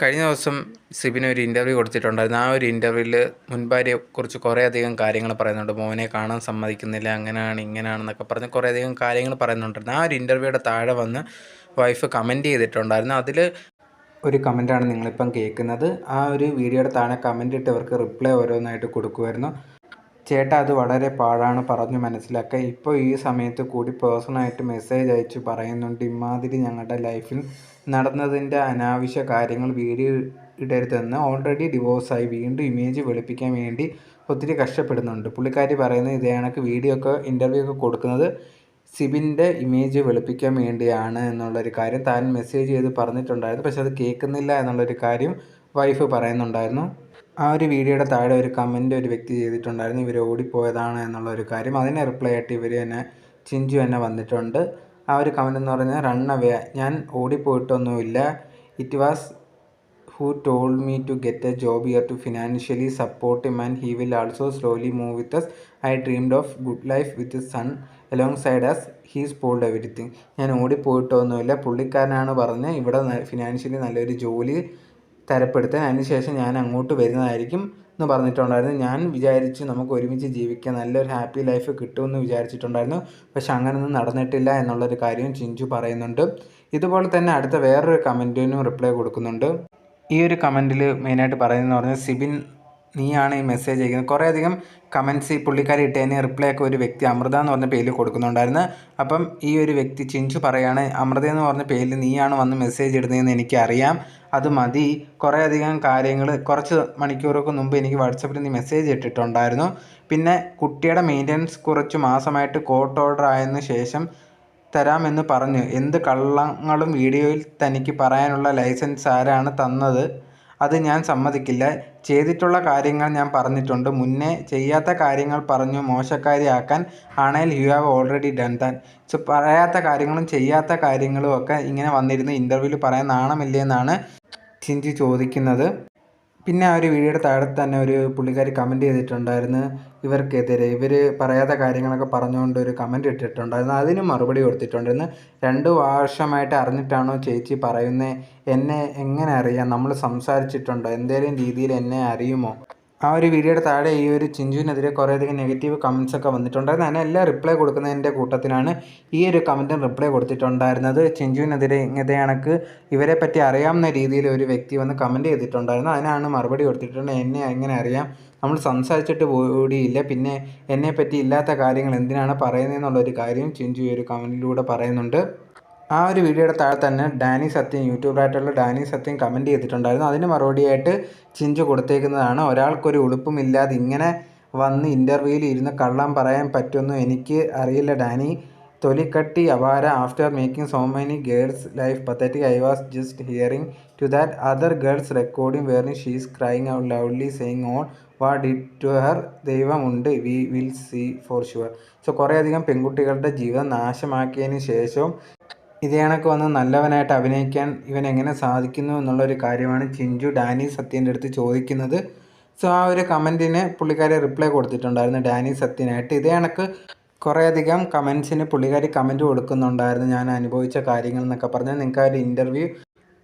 കഴിഞ്ഞ ദിവസം സിബിന് ഒരു ഇൻ്റർവ്യൂ കൊടുത്തിട്ടുണ്ടായിരുന്നു. ആ ഒരു ഇൻ്റർവ്യൂവിൽ മുൻഭാര്യയെക്കുറിച്ച് കുറേയധികം കാര്യങ്ങൾ പറയുന്നുണ്ട്. മോനെ കാണാൻ സമ്മതിക്കുന്നില്ല, അങ്ങനെയാണ് ഇങ്ങനെയാണെന്നൊക്കെ പറഞ്ഞ് കുറേയധികം കാര്യങ്ങൾ പറയുന്നുണ്ടായിരുന്നു. ആ ഒരു ഇൻ്റർവ്യൂയുടെ താഴെ വന്ന് വൈഫ് കമൻറ്റ് ചെയ്തിട്ടുണ്ടായിരുന്നു. അതിൽ ഒരു കമൻറ്റാണ് നിങ്ങളിപ്പം കേൾക്കുന്നത്. ആ ഒരു വീഡിയോയുടെ താഴെ കമൻറ്റ് ഇട്ടവർക്ക് റിപ്ലൈ ഓരോന്നായിട്ട് കൊടുക്കുമായിരുന്നു. ചേട്ടാ, അത് വളരെ പാഴാണ്, പറഞ്ഞു മനസ്സിലാക്കുക. ഇപ്പോൾ ഈ സമയത്ത് കൂടി പേഴ്സണലായിട്ട് മെസ്സേജ് അയച്ച് പറയുന്നുണ്ട് ഇമാതിരി ഞങ്ങളുടെ ലൈഫിൽ നടന്നതിൻ്റെ അനാവശ്യ കാര്യങ്ങൾ വീഡിയോ ഇടരുതെന്ന്. ഓൾറെഡി ഡിവോഴ്സായി, വീണ്ടും ഇമേജ് വെളുപ്പിക്കാൻ വേണ്ടി ഒത്തിരി കഷ്ടപ്പെടുന്നുണ്ട്. പുള്ളിക്കാരി പറയുന്നത് ഇതേ കണക്ക് വീഡിയോ ഒക്കെ ഇൻ്റർവ്യൂ ഒക്കെ കൊടുക്കുന്നത് സിബിൻ്റെ ഇമേജ് വെളുപ്പിക്കാൻ വേണ്ടിയാണ് എന്നുള്ളൊരു കാര്യം താൻ മെസ്സേജ് ചെയ്ത് പറഞ്ഞിട്ടുണ്ടായിരുന്നു. പക്ഷെ അത് കേൾക്കുന്നില്ല എന്നുള്ളൊരു കാര്യം വൈഫ് പറയുന്നുണ്ടായിരുന്നു. ആ ഒരു വീഡിയോയുടെ താഴെ ഒരു കമൻറ്റ് ഒരു വ്യക്തി ചെയ്തിട്ടുണ്ടായിരുന്നു, ഇവർ ഓടിപ്പോയതാണ് എന്നുള്ള ഒരു കാര്യം. അതിനെ റിപ്ലൈ ആയിട്ട് ഇവർ തന്നെ ചിഞ്ചു തന്നെ വന്നിട്ടുണ്ട്. ആ ഒരു കമൻറ്റ് എന്ന് പറഞ്ഞാൽ റൺ അവേ, ഞാൻ ഓടിപ്പോയിട്ടൊന്നുമില്ല, it was who told me to get a job here to financially support him and he will also slowly move with us. I dreamed of good life with son alongside us. He spoiled everything. ഞാൻ ഓടിപ്പോയിട്ടൊന്നുമില്ല, പുള്ളിക്കാരനാണ് പറഞ്ഞ് ഇവിടെ financially നല്ലൊരു ജോലി തരപ്പെടുത്താൻ, അതിനുശേഷം ഞാൻ അങ്ങോട്ട് വരുന്നതായിരിക്കും എന്ന് പറഞ്ഞിട്ടുണ്ടായിരുന്നു. ഞാൻ വിചാരിച്ചു നമുക്ക് ഒരുമിച്ച് ജീവിക്കാൻ, നല്ലൊരു ഹാപ്പി ലൈഫ് കിട്ടുമെന്ന് വിചാരിച്ചിട്ടുണ്ടായിരുന്നു. പക്ഷെ അങ്ങനെയൊന്നും നടന്നിട്ടില്ല എന്നുള്ളൊരു കാര്യം ചിഞ്ചു പറയുന്നുണ്ട്. ഇതുപോലെ തന്നെ അടുത്ത വേറൊരു കമൻറ്റിനും റിപ്ലൈ കൊടുക്കുന്നുണ്ട്. ഈ ഒരു കമൻറ്റിൽ മെയിനായിട്ട് പറയുന്നതെന്ന് പറഞ്ഞാൽ സിബിൻ നീയാണ് ഈ മെസ്സേജ് അയക്കുന്നത്. കുറേയധികം കമൻറ്റ്സ് ഈ പുള്ളിക്കാരി ഇട്ടതിന് റിപ്ലൈ ഒക്കെ ഒരു വ്യക്തി അമൃത എന്ന് പറഞ്ഞ പേരിൽ കൊടുക്കുന്നുണ്ടായിരുന്നു. അപ്പം ഈ ഒരു വ്യക്തി ചിഞ്ചു പറയുകയാണ്, അമൃത എന്ന് പറഞ്ഞ പേരിൽ നീയാണ് വന്ന് മെസ്സേജ് ഇടുന്നതെന്ന് എനിക്കറിയാം, അത് മതി. കുറേയധികം കാര്യങ്ങൾ കുറച്ച് മണിക്കൂറൊക്കെ മുമ്പ് എനിക്ക് വാട്സപ്പിൽ നീ മെസ്സേജ് ഇട്ടിട്ടുണ്ടായിരുന്നു. പിന്നെ കുട്ടിയുടെ മെയിൻ്റനൻസ് കുറച്ച് മാസമായിട്ട് കോർട്ട് ഓർഡർ ആയതിനു ശേഷം തരാമെന്ന് പറഞ്ഞു. എന്ത് കള്ളങ്ങളും വീഡിയോയിൽ തനിക്ക് പറയാനുള്ള ലൈസൻസ് ആരാണ് തന്നത്? അത് ഞാൻ സമ്മതിക്കില്ല. ചെയ്തിട്ടുള്ള കാര്യങ്ങൾ ഞാൻ പറഞ്ഞിട്ടുണ്ട്. മുന്നേ ചെയ്യാത്ത കാര്യങ്ങൾ പറഞ്ഞു മോശക്കാരിയാക്കാൻ ആണെങ്കിൽ you have already done that. So പറയാത്ത കാര്യങ്ങളും ചെയ്യാത്ത കാര്യങ്ങളും ഒക്കെ ഇങ്ങനെ വന്നിരുന്ന് ഇൻ്റർവ്യൂവിൽ പറയാൻ നാണമില്ലേ എന്നാണ് ചിഞ്ചു ചോദിക്കുന്നത്. പിന്നെ ആ ഒരു വീഡിയോയുടെ താഴെ തന്നെ ഒരു പുള്ളിക്കാരി കമൻറ്റ് ചെയ്തിട്ടുണ്ടായിരുന്നു, ഇവർക്കെതിരെ ഇവർ പറയാത്ത കാര്യങ്ങളൊക്കെ പറഞ്ഞുകൊണ്ട് ഒരു കമൻറ്റ് ഇട്ടിട്ടുണ്ടായിരുന്നു. അതിന് മറുപടി കൊടുത്തിട്ടുണ്ടായിരുന്നു. 2 വർഷമായിട്ട് അറിഞ്ഞിട്ടാണോ ചേച്ചി പറയുന്നത്? എന്നെ എങ്ങനെ അറിയാം? നമ്മൾ സംസാരിച്ചിട്ടുണ്ടോ? എന്തെങ്കിലും രീതിയിൽ എന്നെ അറിയുമോ? ആ ഒരു വീഡിയോയുടെ താഴെ ഈ ഒരു ചിഞ്ചുവിനെതിരെ കുറേയധികം നെഗറ്റീവ് കമൻറ്റ്സൊക്കെ വന്നിട്ടുണ്ടായിരുന്നു. അതിനെല്ലാം റിപ്ലൈ കൊടുക്കുന്നതിൻ്റെ കൂട്ടത്തിലാണ് ഈ ഒരു കമൻറ്റിന് റിപ്ലൈ കൊടുത്തിട്ടുണ്ടായിരുന്നത്. ചിഞ്ചുവിനെതിരെ ഇതേ കണക്ക് ഇവരെ പറ്റി അറിയാവുന്ന രീതിയിൽ ഒരു വ്യക്തി വന്ന് കമൻറ്റ് ചെയ്തിട്ടുണ്ടായിരുന്നു. അതിനാണ് മറുപടി കൊടുത്തിട്ടുണ്ട്, എന്നെ എങ്ങനെ അറിയാം? നമ്മൾ സംസാരിച്ചിട്ട് കൂടിയില്ല, പിന്നെ എന്നെപ്പറ്റി ഇല്ലാത്ത കാര്യങ്ങൾ എന്തിനാണ് പറയുന്നതെന്നുള്ളൊരു കാര്യം ചിഞ്ചു ഈ ഒരു കമൻറ്റിലൂടെ പറയുന്നുണ്ട്. ആ ഒരു വീഡിയോയുടെ താഴെ തന്നെ ഡാനി സത്യൻ, യൂട്യൂബറായിട്ടുള്ള ഡാനി സത്യൻ കമൻറ്റ് ചെയ്തിട്ടുണ്ടായിരുന്നു. അതിന് മറുപടിയായിട്ട് ചിഞ്ചു കൊടുത്തേക്കുന്നതാണ്, ഒരാൾക്കൊരു ഉളുപ്പുമില്ലാതെ ഇങ്ങനെ വന്ന് ഇൻ്റർവ്യൂവിൽ ഇരുന്ന് കള്ളം പറയാൻ പറ്റുമെന്ന് എനിക്ക് അറിയില്ല ഡാനി. തൊലിക്കട്ടി അപാര. After making so many girls life pathetic I was just hearing to that other girls recording wearing she's crying out loudly saying on what did to her. ദൈവമുണ്ട്, we will see for sure. So കുറേയധികം പെൺകുട്ടികളുടെ ജീവിതം നാശമാക്കിയതിന് ശേഷവും ഇതേ കണക്ക് വന്ന് നല്ലവനായിട്ട് അഭിനയിക്കാൻ ഇവനെങ്ങനെ സാധിക്കുന്നു എന്നുള്ളൊരു കാര്യമാണ് ചിഞ്ചു ഡാനി സത്യൻ്റെ അടുത്ത് ചോദിക്കുന്നത്. സോ ആ ഒരു കമൻറ്റിന് പുള്ളിക്കാരി റിപ്ലൈ കൊടുത്തിട്ടുണ്ടായിരുന്നു ഡാനി സത്യനായിട്ട്. ഇതേ കണക്ക് കുറേയധികം കമൻസിന് പുള്ളിക്കാരി കമൻറ്റ് കൊടുക്കുന്നുണ്ടായിരുന്നു, ഞാൻ അനുഭവിച്ച കാര്യങ്ങൾ എന്നൊക്കെ പറഞ്ഞാൽ. നിങ്ങൾക്ക് ആ ഒരു ഇൻ്റർവ്യൂ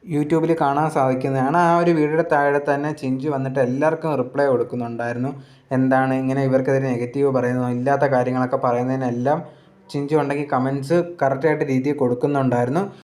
യൂട്യൂബിൽ കാണാൻ സാധിക്കുന്നതാണ്. ആ ഒരു വീഡിയോയുടെ താഴെ തന്നെ ചിഞ്ചു വന്നിട്ട് എല്ലാവർക്കും റിപ്ലൈ കൊടുക്കുന്നുണ്ടായിരുന്നു. എന്താണ് ഇങ്ങനെ ഇവർക്കെതിരെ നെഗറ്റീവ് പറയുന്നു, ഇല്ലാത്ത കാര്യങ്ങളൊക്കെ പറയുന്നതിനെല്ലാം ചിഞ്ചു ഉണ്ടെങ്കിൽ കമൻറ്റ്സ് കറക്റ്റായിട്ട് രീതിയിൽ കൊടുക്കുന്നുണ്ടായിരുന്നു.